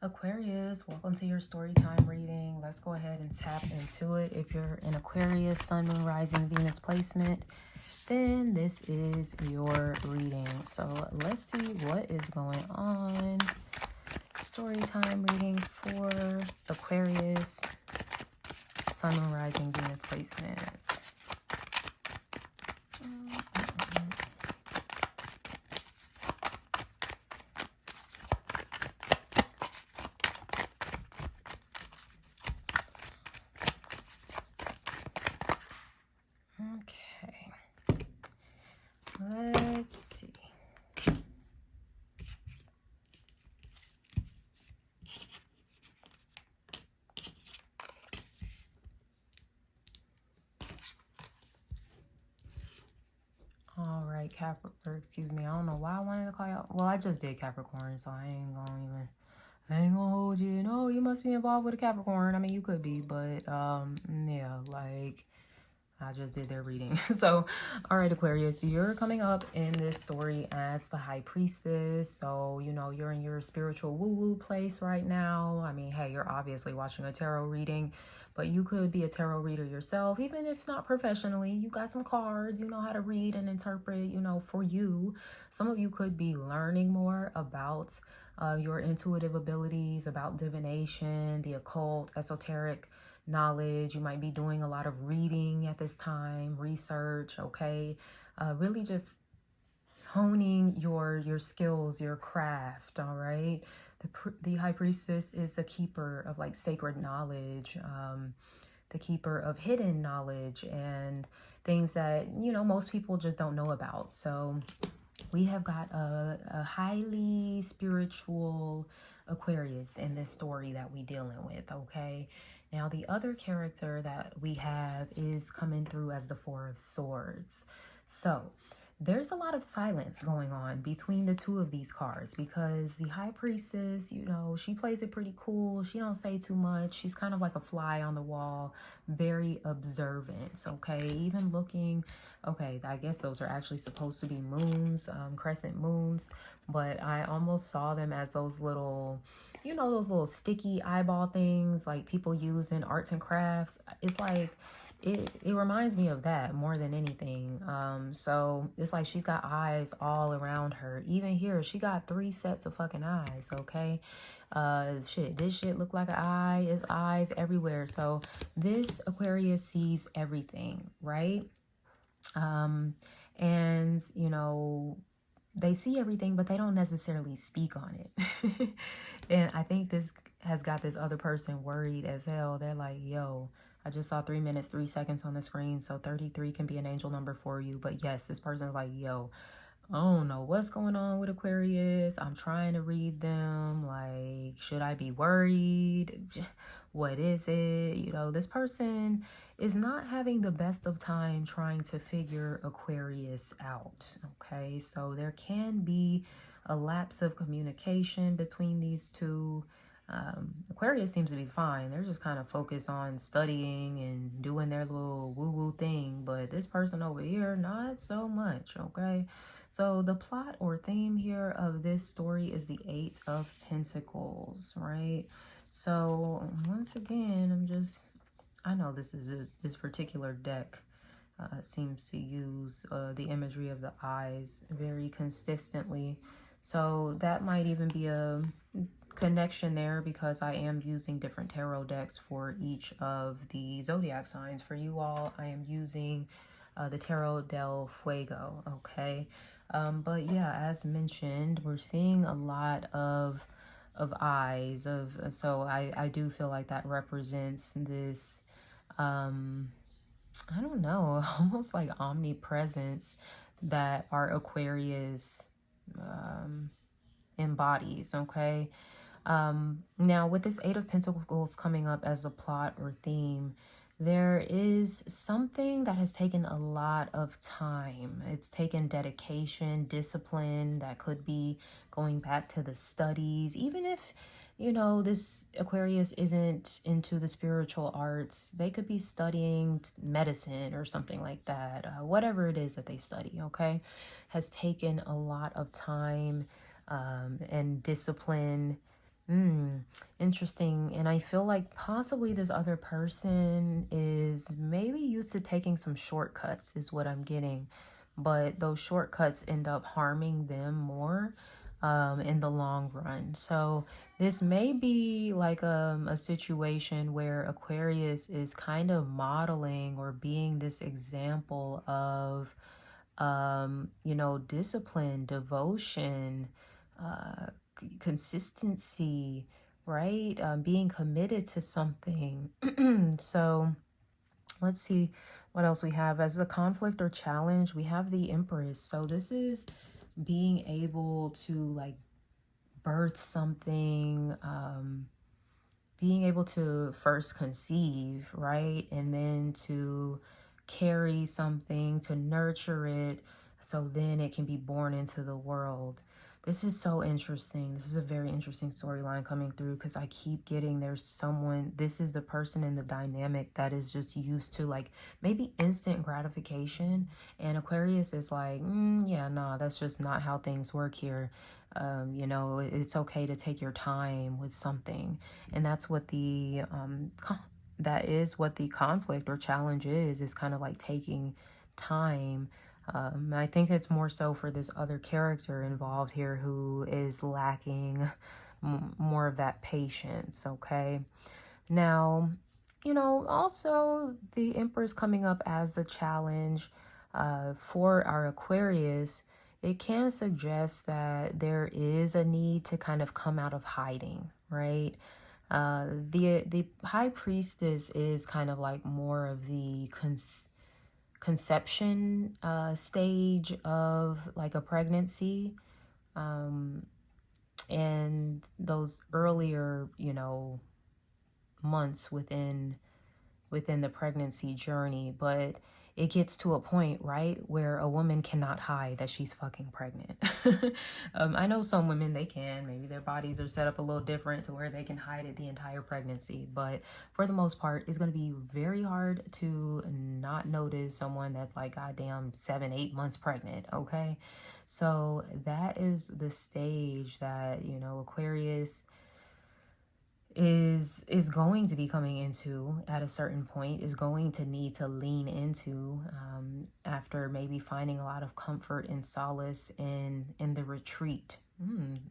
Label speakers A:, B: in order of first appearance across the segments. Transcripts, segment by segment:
A: Aquarius, welcome to your story time reading. Let's go ahead and tap into it. If you're an Aquarius, Sun, Moon, Rising, Venus placement, then this is your reading. So let's see what is going on. Story time reading for Aquarius, Sun, Moon, Rising, Venus placements. Okay, let's see. All right, Capricorn, excuse me. I don't know why I wanted to call y'all. Well, I just did Capricorn, so I ain't gonna hold you. No, you must be involved with a Capricorn. I mean, you could be, but yeah, like I just did their reading. So, all right, Aquarius, you're coming up in this story as the High Priestess. So, you know, you're in your spiritual woo-woo place right now. I mean, hey, you're obviously watching a tarot reading, but you could be a tarot reader yourself, even if not professionally. You got some cards, you know how to read and interpret, you know, for you. Some of you could be learning more about your intuitive abilities, about divination, the occult, esoteric knowledge. You might be doing a lot of reading at this time, research, okay? Really just honing your skills, your craft, all right? The High Priestess is the keeper of like sacred knowledge, the keeper of hidden knowledge and things that, you know, most people just don't know about. So we have got a highly spiritual Aquarius in this story that we dealing with, okay? Now, the other character that we have is coming through as the Four of Swords. So there's a lot of silence going on between the two of these cards because the High Priestess, you know, she plays it pretty cool. She don't say too much. She's kind of like a fly on the wall, very observant, okay? Even looking, okay, I guess those are actually supposed to be moons, crescent moons, but I almost saw them as those little, you know, those little sticky eyeball things like people use in arts and crafts. It's like, it reminds me of that more than anything. So it's like she's got eyes all around her. Even here, she got 3 sets of fucking eyes, okay? Shit, this shit look like an eye. It's eyes everywhere. So this Aquarius sees everything, right? And you know, they see everything, but they don't necessarily speak on it. And I think this has got this other person worried as hell. They're like, yo, I just saw 3 minutes, 3 seconds on the screen. So 33 can be an angel number for you. But yes, this person's like, yo, I don't know what's going on with Aquarius. I'm trying to read them. Like, should I be worried? What is it? You know, this person is not having the best of time trying to figure Aquarius out. Okay, so there can be a lapse of communication between these two. Aquarius seems to be fine. They're just kind of focused on studying and doing their little woo-woo thing. But this person over here, not so much, okay? So the plot or theme here of this story is the 8 of Pentacles, right? So once again, I know this is this particular deck seems to use the imagery of the eyes very consistently. So that might even be a connection there because I am using different tarot decks for each of the zodiac signs. For you all, I am using the Tarot del Fuego, okay? But yeah, as mentioned, we're seeing a lot of eyes so I do feel like that represents this I don't know, almost like omnipresence that our Aquarius embodies, okay? Now with this 8 of Pentacles coming up as a plot or theme, there is something that has taken a lot of time. It's taken dedication, discipline, that could be going back to the studies. Even if, you know, this Aquarius isn't into the spiritual arts, they could be studying medicine or something like that. Whatever it is that they study, okay, has taken a lot of time and discipline Interesting. And I feel like possibly this other person is maybe used to taking some shortcuts, is what I'm getting. But those shortcuts end up harming them more in the long run. So this may be like a situation where Aquarius is kind of modeling or being this example of, you know, discipline, devotion, consistency, right? Being committed to something. So let's see what else we have. As a conflict or challenge, we have the Empress. So this is being able to like birth something, being able to first conceive, right? And then to carry something, to nurture it, so then it can be born into the world. This is so interesting. This is a very interesting storyline coming through because I keep getting there's someone, this is the person in the dynamic that is just used to like maybe instant gratification. And Aquarius is like, yeah, no, that's just not how things work here. You know, it's okay to take your time with something. And that's what the, that is what the conflict or challenge is kind of like taking time. I think it's more so for this other character involved here who is lacking more of that patience, okay? Now, you know, also the Empress coming up as a challenge for our Aquarius, it can suggest that there is a need to kind of come out of hiding, right? The High Priestess is kind of like more of the conception stage of like a pregnancy, and those earlier, you know, months within the pregnancy journey. But it gets to a point, right, where a woman cannot hide that she's fucking pregnant. I know some women, they can. Maybe their bodies are set up a little different to where they can hide it the entire pregnancy. But for the most part, it's going to be very hard to not notice someone that's like, goddamn, 7-8 months pregnant, okay? So that is the stage that, you know, Aquarius is going to be coming into at a certain point, is going to need to lean into after maybe finding a lot of comfort and solace in the retreat.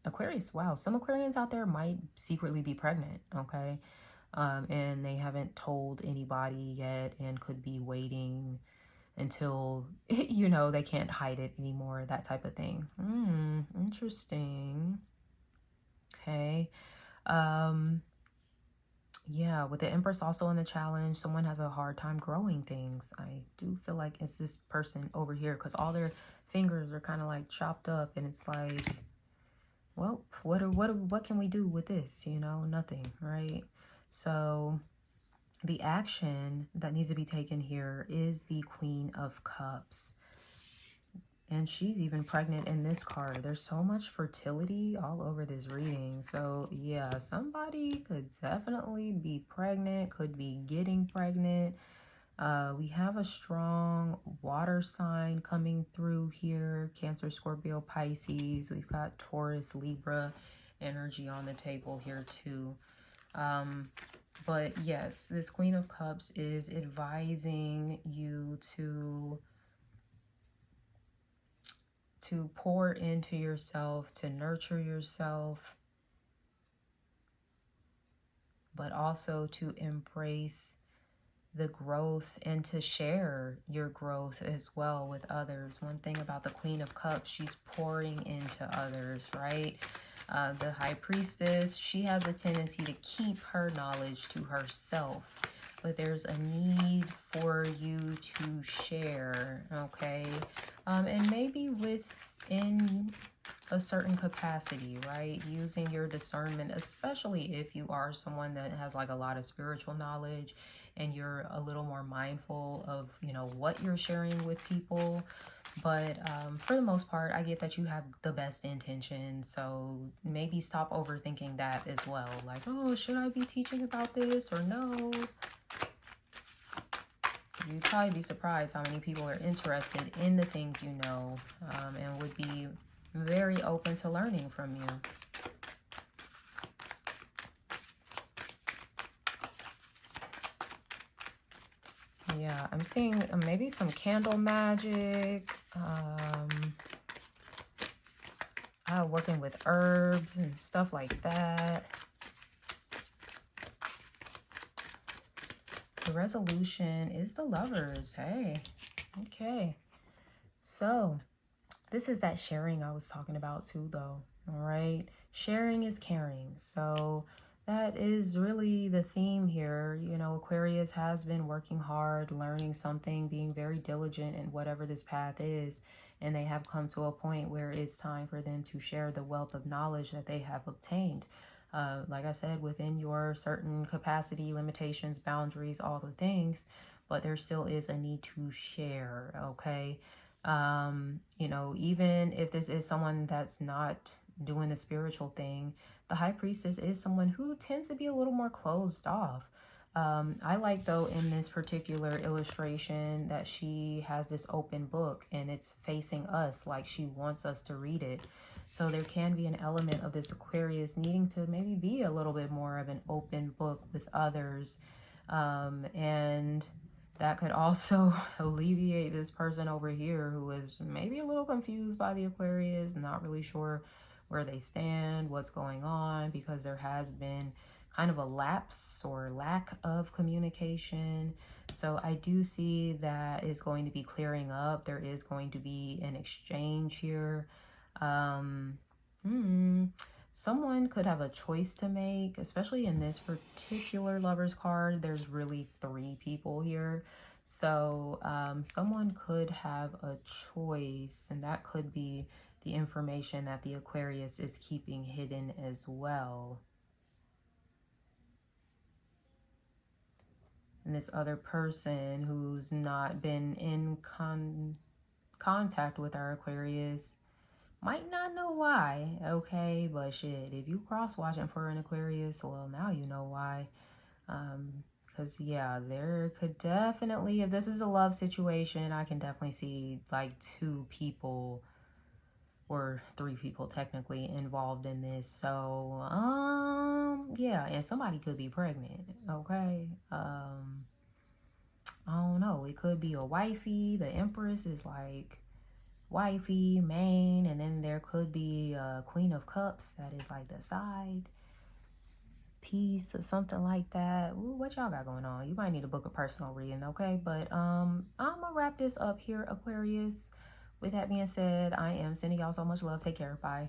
A: Aquarius, wow, some Aquarians out there might secretly be pregnant, okay? And they haven't told anybody yet and could be waiting until, you know, they can't hide it anymore, that type of thing. Interesting. Okay. Yeah, with the Empress also in the challenge, someone has a hard time growing things. I do feel like it's this person over here because all their fingers are kind of like chopped up, and it's like, well, what can we do with this? You know, nothing, right? So the action that needs to be taken here is the Queen of Cups. And she's even pregnant in this card. There's so much fertility all over this reading. So yeah, somebody could definitely be pregnant, could be getting pregnant. We have a strong water sign coming through here. Cancer, Scorpio, Pisces. We've got Taurus, Libra energy on the table here too. But yes, this Queen of Cups is advising you to pour into yourself, to nurture yourself, but also to embrace the growth and to share your growth as well with others. One thing about the Queen of Cups, she's pouring into others, right? The High Priestess, she has a tendency to keep her knowledge to herself, but there's a need for you to share, okay? And maybe within a certain capacity, right? Using your discernment, especially if you are someone that has like a lot of spiritual knowledge and you're a little more mindful of, you know, what you're sharing with people. But for the most part, I get that you have the best intention. So maybe stop overthinking that as well. Like, oh, should I be teaching about this or no? You'd probably be surprised how many people are interested in the things you know, and would be very open to learning from you. Yeah, I'm seeing maybe some candle magic. Working with herbs and stuff like that. The resolution is the Lovers. Hey, okay. So this is that sharing I was talking about too, though. All right. Sharing is caring. So that is really the theme here. You know, Aquarius has been working hard, learning something, being very diligent in whatever this path is. And they have come to a point where it's time for them to share the wealth of knowledge that they have obtained. Like I said, within your certain capacity, limitations, boundaries, all the things, but there still is a need to share, okay? You know, even if this is someone that's not doing the spiritual thing, the high priestess is someone who tends to be a little more closed off. I like, though, in this particular illustration that she has this open book and it's facing us like she wants us to read it. So there can be an element of this Aquarius needing to maybe be a little bit more of an open book with others. And that could also alleviate this person over here who is maybe a little confused by the Aquarius, not really sure where they stand, what's going on, because there has been kind of a lapse or lack of communication. So I do see that is going to be clearing up. There is going to be an exchange here. Someone could have a choice to make, especially in this particular Lovers card. There's really 3 people here. So someone could have a choice, and that could be the information that the Aquarius is keeping hidden as well. And this other person who's not been in contact with our Aquarius might not know why, okay? But shit, if you cross-watching for an Aquarius, well, now you know why. Because, yeah, there could definitely, if this is a love situation, I can definitely see, like, 2 people or 3 people technically involved in this. So, yeah, and somebody could be pregnant, okay? I don't know. It could be a wifey. The Empress is, like, wifey, main, and then there could be a Queen of Cups that is like the side piece or something like that. Ooh, what y'all got going on? You might need to book a personal reading, okay? But I'm gonna wrap this up here, Aquarius. With that being said, I am sending y'all so much love. Take care. Bye.